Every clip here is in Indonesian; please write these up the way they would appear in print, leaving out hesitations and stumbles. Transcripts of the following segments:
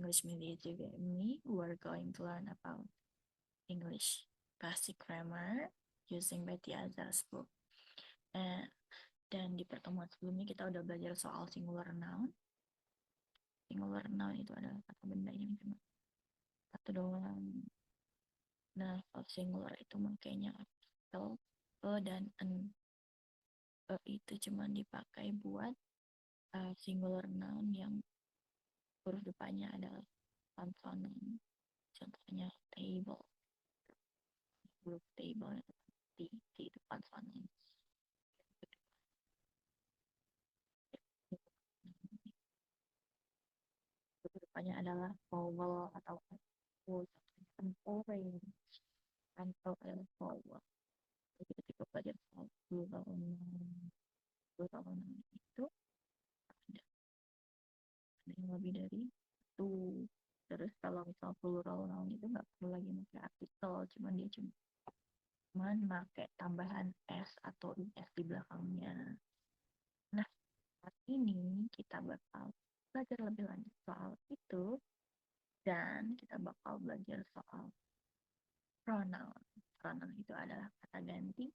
English Media Academy, we're going to learn about English basic grammar using Betty Azar's book. Dan di pertemuan sebelumnya kita udah belajar soal singular noun. Singular noun itu adalah kata benda yang cuma satu doang. Nah, kalau singular itu makanya artikel e dan en. E itu cuma dipakai buat singular noun yang huruf depannya adalah konsonan. Contohnya table, huruf table T itu konsonan. Huruf depannya adalah vowel atau vowel. Contohnya orange, contoh adalah vowel. Jadi ketika belajar soal plural noun itu ada yang lebih dari satu. Terus kalau misal plural noun itu nggak perlu lagi pakai artikel, cuman dia cuman pakai tambahan s atau is di belakangnya. Nah, saat ini kita bakal belajar lebih lanjut soal itu dan kita bakal belajar soal pronoun. Pronoun itu adalah kata ganti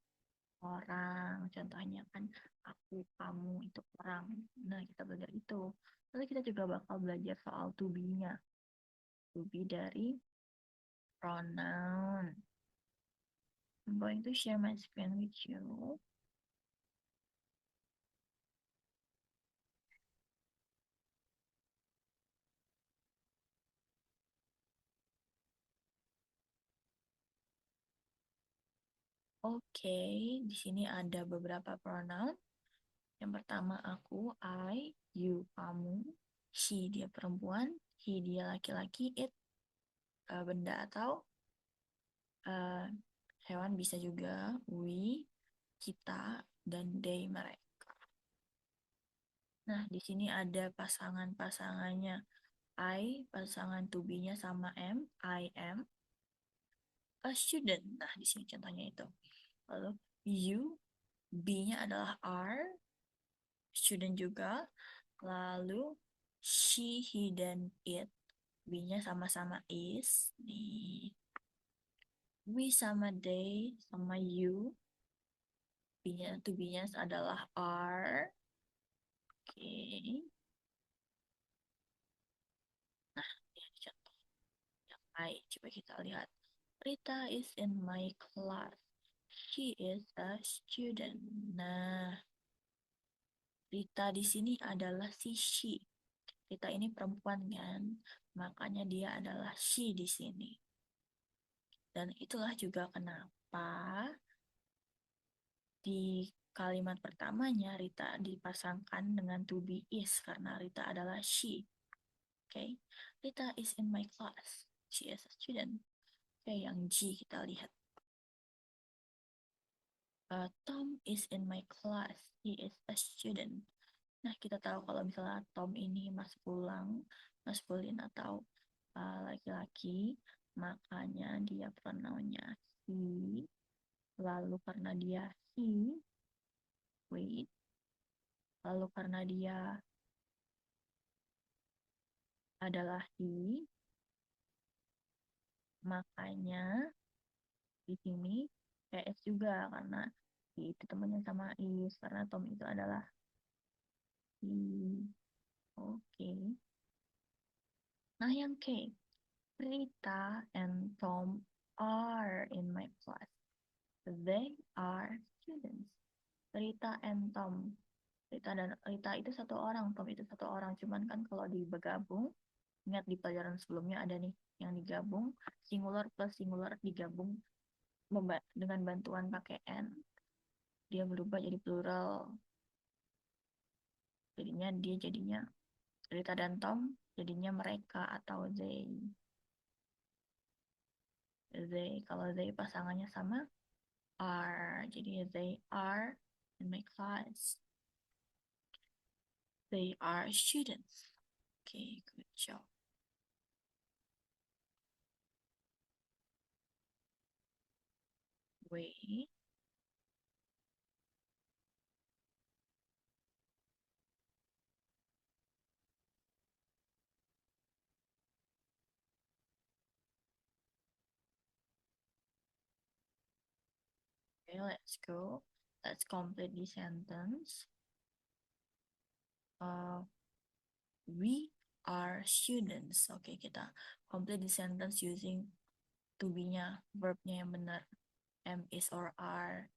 orang. Contohnya kan aku, kamu itu orang. Nah, kita belajar itu. Lalu kita juga bakal belajar soal to be-nya. To be dari pronoun. I'm going to share my screen with you. Oke, di sini ada beberapa pronoun. Yang pertama aku, I, you, kamu, she dia perempuan, he dia laki-laki, it benda atau uh, hewan bisa juga, we, kita, dan they mereka. Nah, di sini ada pasangan-pasangannya. Pasangan to be-nya sama I am a student. Nah, di sini contohnya itu. Lalu you, B-nya adalah are, student juga. Lalu she, he, dan it. B-nya sama-sama is. Nih. We sama they sama you. B-nya to B-nya adalah are. Oke. Nah, ini contoh yang I. Coba kita lihat. Rita is in my class. She is a student. Nah, Rita di sini adalah si she. Rita ini perempuan kan, makanya dia adalah she di sini. Dan itulah juga kenapa di kalimat pertamanya Rita dipasangkan dengan to be is karena Rita adalah she. Oke, okay? Rita is in my class. She is a student. Oke, okay, yang G kita lihat. Tom is in my class. He is a student. Nah, kita tahu kalau misalnya Tom ini maskulin atau laki-laki, makanya dia pronounnya he. Lalu karena dia he, wait. Lalu karena dia adalah he, makanya di sini PS juga karena he itu temannya sama is karena Tom itu adalah he. Oke. Okay. Nah, yang K. Rita and Tom are in my class. They are students. Rita and Tom. Rita itu satu orang, Tom itu satu orang. Cuman kan kalau digabung, ingat di pelajaran sebelumnya ada nih yang digabung, singular plus singular digabung dengan bantuan pakai N. Dia berubah jadi plural. Jadinya Rita dan Tom jadinya mereka atau they. Kalau they pasangannya sama are. Jadi they are in my class. They are students. Okay, good job. Wait. Okay, let's go. Let's complete the sentence. Uh, we are students. Oke, kita complete the sentence using to be-nya, verb-nya yang benar. Am, is, or are.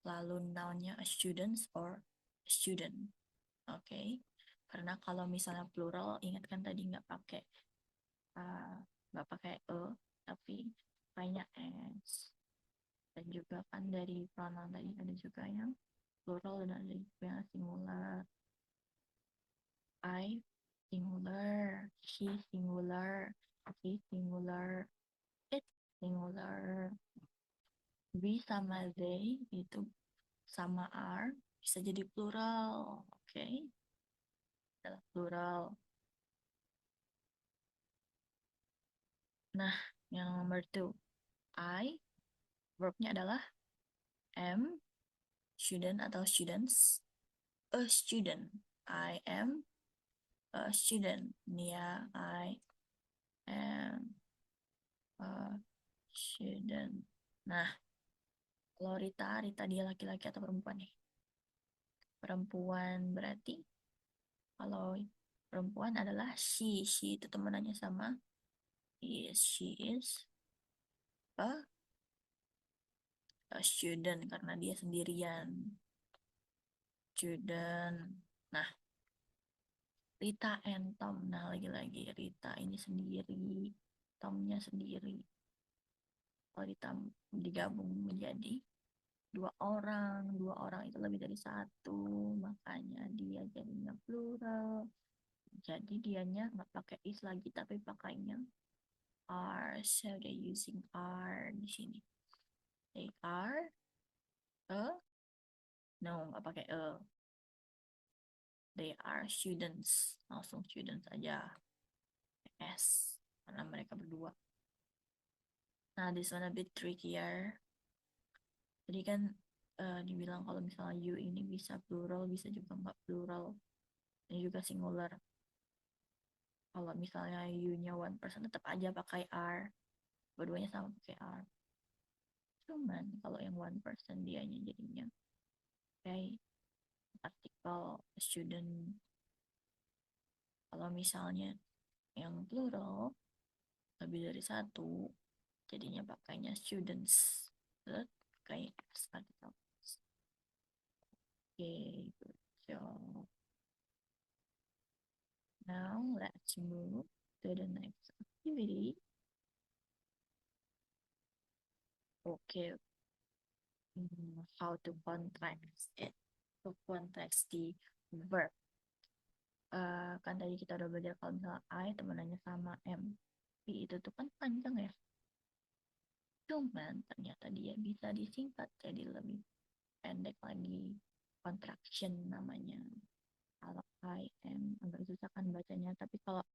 Lalu noun-nya a students or a student. Oke. Karena kalau misalnya plural, ingat kan tadi uh, nggak pakai e, tapi pakainya s. Dan juga kan dari pronoun tadi ada juga yang plural dan ada juga yang singular. I singular, she singular, he singular, it singular. We sama they itu sama are bisa jadi plural. Oke, adalah plural. Nah, yang nomor two, I verbnya adalah am, student atau students, a student. I am a student. Nia, I am a student. Nah, kalau Rita, Rita dia laki-laki atau perempuan nih? Perempuan berarti kalau perempuan adalah she. She itu temenannya sama is. She is a student karena dia sendirian. Student. Nah, Rita and Tom. Nah, lagi-lagi Rita ini sendiri. Tomnya sendiri. Kalau Rita digabung menjadi dua orang itu lebih dari satu, makanya dia jadinya plural. Jadi dianya nggak pakai is lagi, tapi pakainya are. So they using are di sini. They are a, no nggak pakai a. They are students, langsung students aja. S karena mereka berdua. Nah, this one a bit trickier. Jadi kan dibilang kalau misalnya you ini bisa plural, bisa juga nggak plural. Ini juga singular. Kalau misalnya you-nya one person tetap aja pakai are. Keduanya sama pakai are. Cuman kalau yang one person dianya jadinya kayak artikel student. Kalau misalnya yang plural lebih dari satu, jadinya pakainya students. Terus kayak artikel. Okay, good job. Now let's move to the next activity. Okay, how to contract it? To contract the verb. Kan tadi kita udah belajar kalau misalnya I temenannya sama M. P itu tuh kan panjang ya. Cuman ternyata dia bisa disingkat jadi lebih pendek lagi. Contraction namanya. Kalau I am agak susah kan bacanya, tapi kalau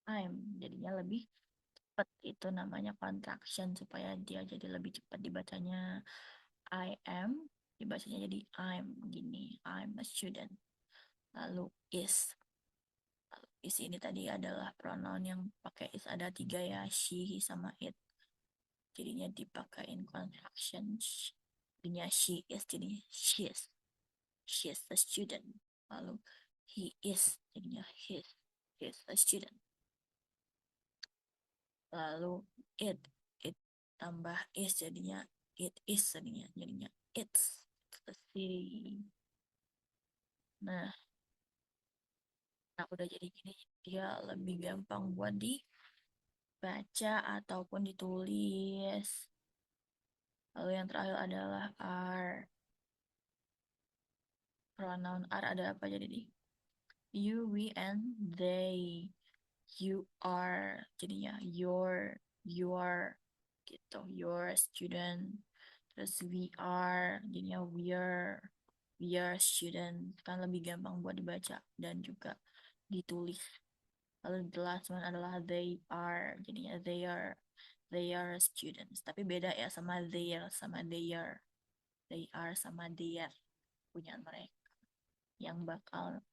I'm jadinya lebih cepat, itu namanya contraction supaya dia jadi lebih cepat dibacanya. I am dibacanya jadi I'm gini, I'm a student. Lalu is ini tadi adalah pronoun yang pakai is ada tiga ya, she, he, sama it. Jadinya dipakein contraction. Jadinya she is, jadi she is a student. Lalu he is, jadinya he's a student. Lalu it it tambah is jadinya it is, jadinya it's a city. Nah, udah jadi gini dia lebih gampang buat dibaca ataupun ditulis. Lalu yang terakhir adalah are. Pronoun are ada apa jadi di you, we, and they. You are jadinya you are gitu, you're a student. Terus we are jadinya we are student, kan lebih gampang buat dibaca dan juga ditulis. Lalu the last one adalah they are, jadinya they are students, tapi beda ya sama they are sama their punya mereka yang bakal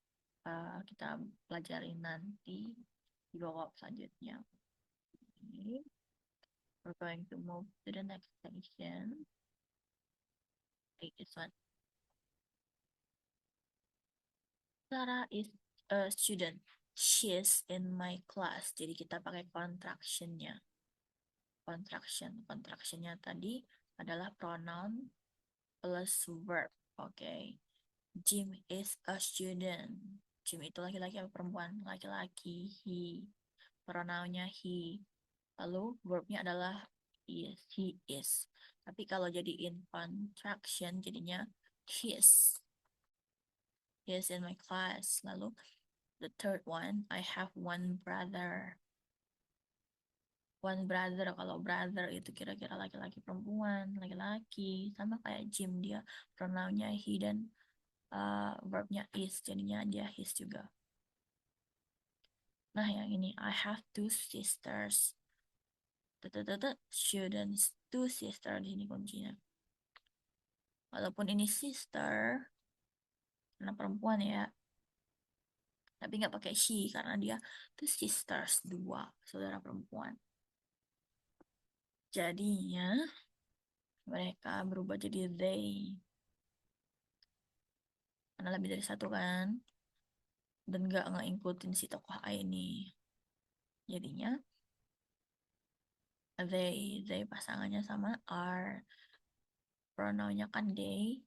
kita pelajari nanti di babak selanjutnya. Okay. We're going to move to the next section. Take this one. Sarah is a student. She's in my class. Jadi kita pakai contractionnya. Contractionnya tadi adalah pronoun plus verb. Oke. Jim is a student. Jim itu laki-laki atau perempuan? Laki-laki. He. Pronounnya he. Lalu verbnya adalah is. He is. Tapi kalau jadiin contraction jadinya his. He is in my class. Lalu the third one, I have one brother. One brother, kalau brother itu kira-kira laki-laki perempuan, laki-laki. Sama kayak Jim, dia pronounnya he dan verbnya is, jadinya dia his juga. Nah yang ini, I have two sisters. Students, two sister, di sini kuncinya. Walaupun ini sister, karena perempuan ya, tapi nggak pakai she karena dia two sisters, dua saudara perempuan. Jadinya mereka berubah jadi they. Karena lebih dari satu kan. Dan nggak ngikutin si tokoh A ini. Jadinya they pasangannya sama are. Pronounnya kan they.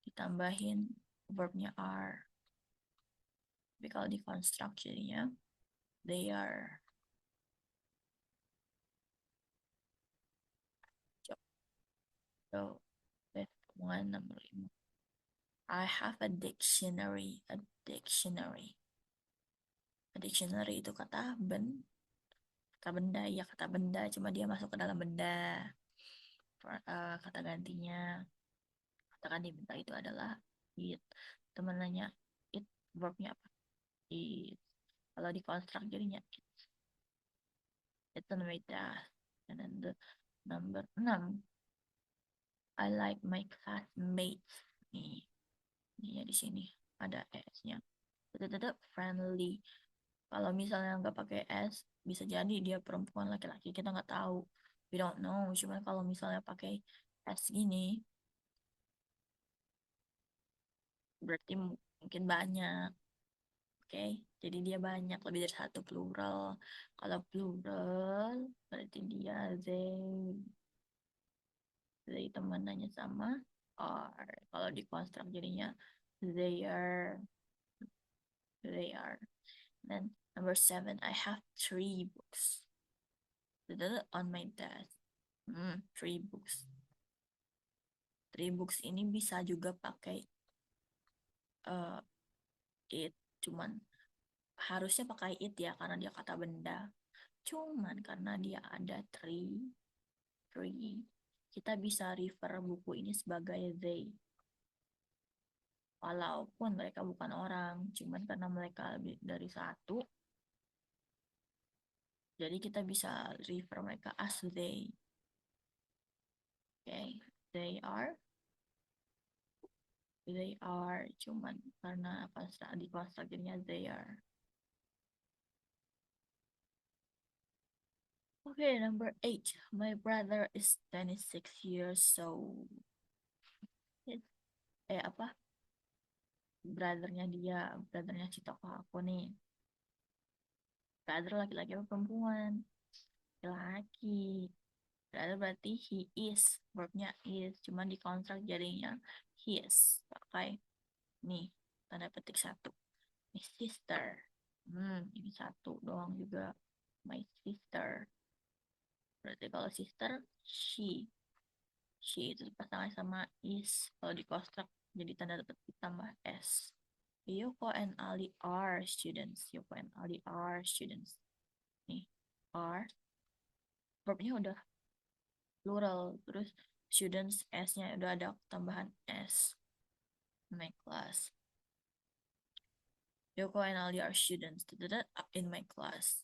Ditambahin verbnya are. Tapi kalau di construct jadinya they are. So, that one number 5. I have a dictionary. A dictionary. A dictionary itu kata benda, ya kata benda, cuma dia masuk ke dalam benda. Kata gantinya, katakan diminta itu adalah it. Teman nanya, it verbnya apa? It. Kalau di construct jadinya it. It's an that. And then the number 6. I like my classmates. Nih, ini ya di sini ada S-nya. Tetap friendly. Kalau misalnya nggak pakai S, bisa jadi dia perempuan laki-laki. Kita nggak tahu. We don't know. Cuma kalau misalnya pakai S gini, berarti mungkin banyak. Oke, jadi dia banyak, lebih dari satu plural. Kalau plural, berarti dia they temanannya sama are. Kalau di construct jadinya they are, they are. Then number 7, I have 3 books. On my desk. 3 books. 3 books ini bisa juga pakai it, cuman harusnya pakai it ya karena dia kata benda. Cuman karena dia ada three, kita bisa refer buku ini sebagai they. Walaupun mereka bukan orang, cuman karena mereka lebih dari satu, jadi kita bisa refer mereka as they. Okay, they are, cuman karena di konstruk jadinya they are. Okay, number 8. My brother is 26 years old. Apa? Brothernya si tokoh aku nih. Brother laki-laki atau perempuan? Laki. Brother berarti he is. Verbnya is. Cuman di kontrak jadinya his. Pakai nih, tanda petik 1. My sister. Ini 1 doang juga. My sister. Berarti kalau sister, she. She itu pasangan sama is. Kalau di kontrak jadi tanda petik tambah s. Yoko and Ali are students. Yoko and Ali are students. Nih, are. Verbnya udah plural. Terus students, S-nya udah ada tambahan S. My class. Yoko and Ali are students. In my class.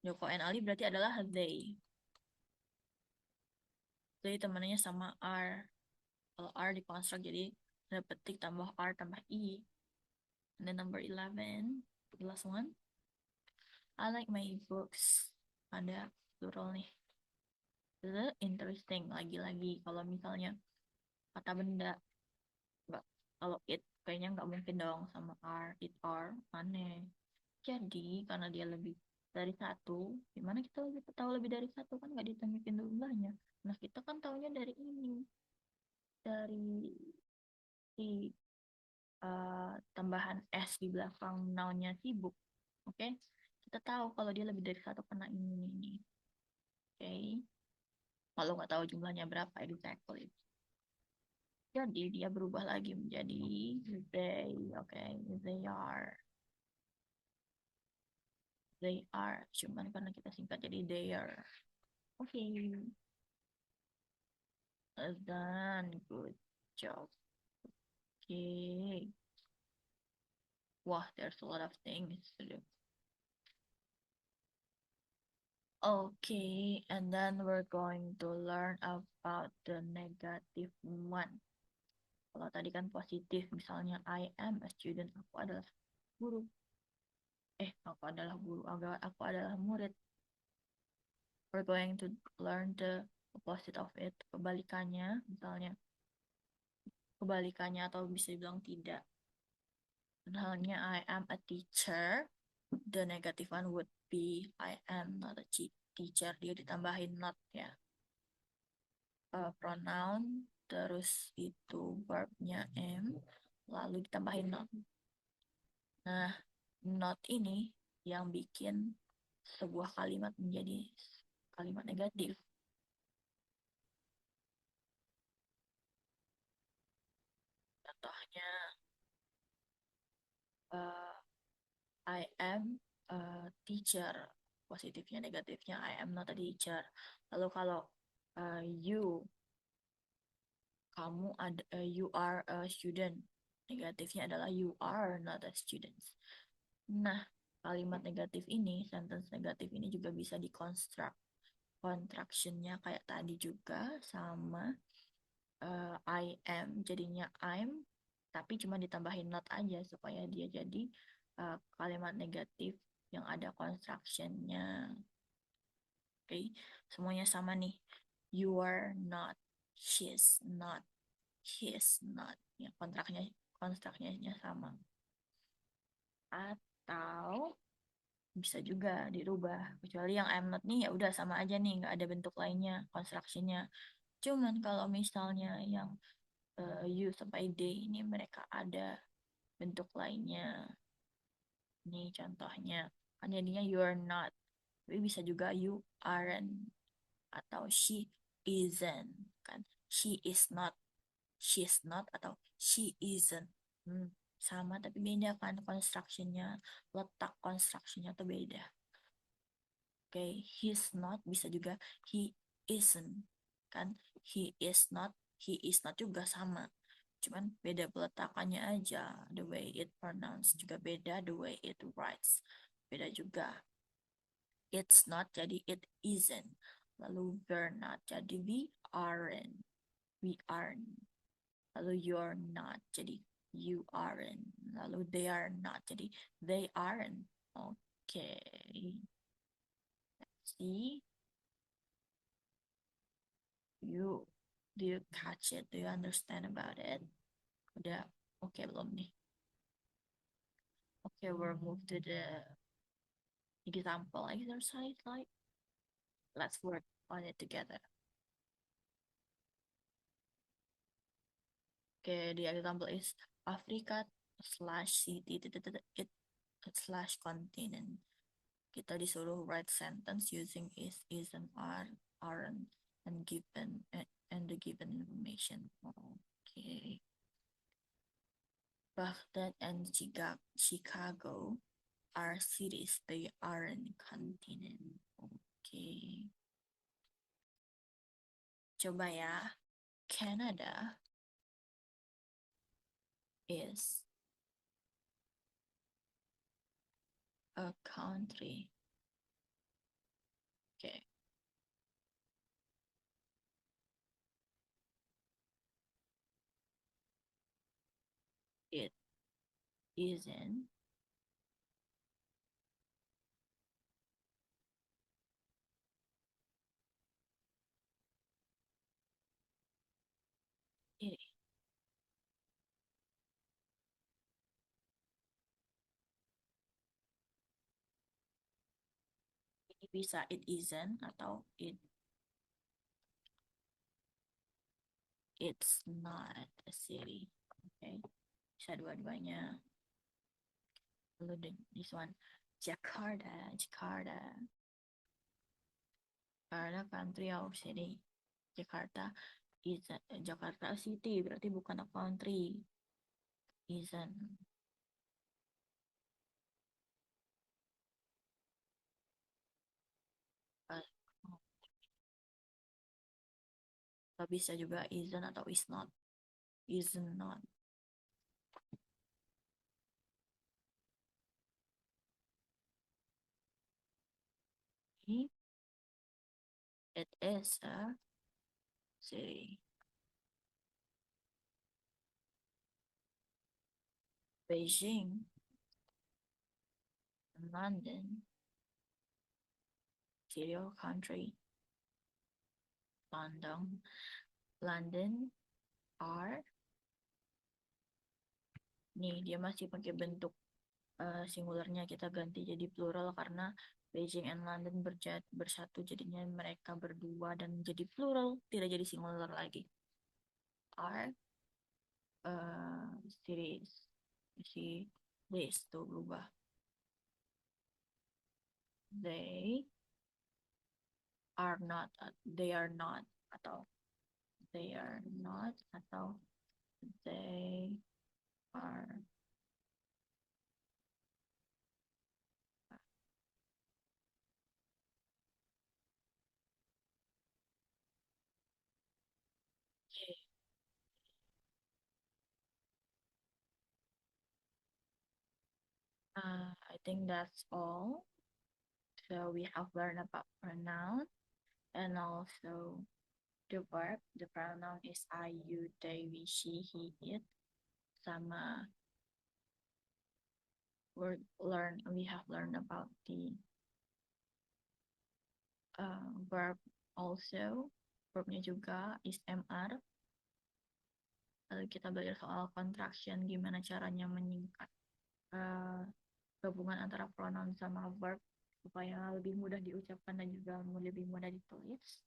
Yoko and Ali berarti adalah they. They temannya sama are. Kalau are dikonstruk jadi ada petik tambah R tambah I. And then number 11, the last one. I like my books. Ada plural nih. Interesting. Lagi-lagi kalau misalnya kata benda, nggak, kalau it kayaknya nggak mungkin dong sama are, it are, aneh. Jadi karena dia lebih dari satu, gimana kita lebih tahu lebih dari satu, kan nggak ditunjukin jumlahnya. Nah kita kan taunya dari ini, dari si tambahan s di belakang nounnya sibuk. Oke, kita tahu kalau dia lebih dari satu karena ini. Oke, kalau nggak tahu jumlahnya berapa exactly. Jadi dia berubah lagi menjadi they. Oke, they are. Cuman karena kita singkat jadi they are. Oke, done, good job. Oke, wah, there's a lot of things to do. Okay, and then we're going to learn about the negative one. Kalau tadi kan positif, misalnya I am a student, aku adalah guru. Aku adalah guru, aku adalah murid. We're going to learn the opposite of it, kebalikannya, misalnya kebalikannya atau bisa dibilang tidak. Misalnya I am a teacher, the negative one would be I am not a teacher. Dia ditambahin not ya. Pronoun, terus itu verbnya am, lalu ditambahin not. Nah, not ini yang bikin sebuah kalimat menjadi kalimat negatif. Contohnya, uh, I am a teacher. Positifnya, negatifnya, I am not a teacher. Lalu kalau kamu ada, you are a student. Negatifnya adalah you are not a student. Nah, kalimat negatif ini, sentence negatif ini juga bisa dikonstruk. Contractionnya kayak tadi juga sama I am, jadinya I'm, tapi cuma ditambahin not aja supaya dia jadi kalimat negatif yang ada constructionnya. Oke, semuanya sama nih. You are not, she's not, he's not. Ya, konstruknya sama. Atau bisa juga dirubah, kecuali yang I'm not nih ya udah sama aja nih, nggak ada bentuk lainnya constructionnya. Cuman kalau misalnya yang you sampai they ini mereka ada bentuk lainnya. Nih contohnya, kan jadinya you are not, tapi bisa juga you aren't atau she isn't, kan she is not, she's not atau she isn't. Sama tapi beda kan constructionnya, letak constructionnya tuh beda. Oke, he's not bisa juga he isn't, kan he is not, he is not juga sama, cuman beda peletakannya aja, the way it pronounced juga beda, the way it writes beda juga. It's not jadi it isn't, lalu we're not jadi we aren't, we aren't, lalu you're not jadi you aren't, lalu they are not jadi they aren't. Okay, see, you, do you catch it, do you understand about it? Udah oke belum nih? Okay, we'll move to the example exercise. Like, let's work on it together. Okay, the example is Africa slash city it slash continent. Kita disuruh write sentence using is and aren't, and given and the given information. Okay. Baghdad and Chicago are cities, they aren't continent. Okay. Coba ya. Canada is a country. Okay. It isn't Bisa it isn't atau it's not a city. Okay, bisa dua-duanya. Lalu this one, Jakarta, Jakarta, Jakarta country or city. Jakarta is Jakarta city, berarti bukan a country. Isn't. Uh, bisa juga isn't atau is not. Is not. It is a city. Beijing, London, city or country. London, London are. Nih dia masih pakai bentuk singularnya, kita ganti jadi plural karena Beijing and London bersatu, jadinya mereka berdua dan jadi plural, tidak jadi singular lagi. Are series si this tuh berubah. They they are not atau they are not atau they are. Okay. I think that's all. So we have learned about pronoun and also the verb. The pronoun is I, you, they, we, she, he, it. Sama we have learned about the verb also. Verbnya juga is MR. Lalu kita belajar soal contraction, gimana caranya menyingkat uh, gabungan antara pronoun sama verb supaya lebih mudah diucapkan dan juga lebih mudah ditulis.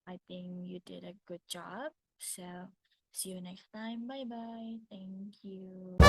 I think you did a good job. So see you next time. Bye bye. Thank you.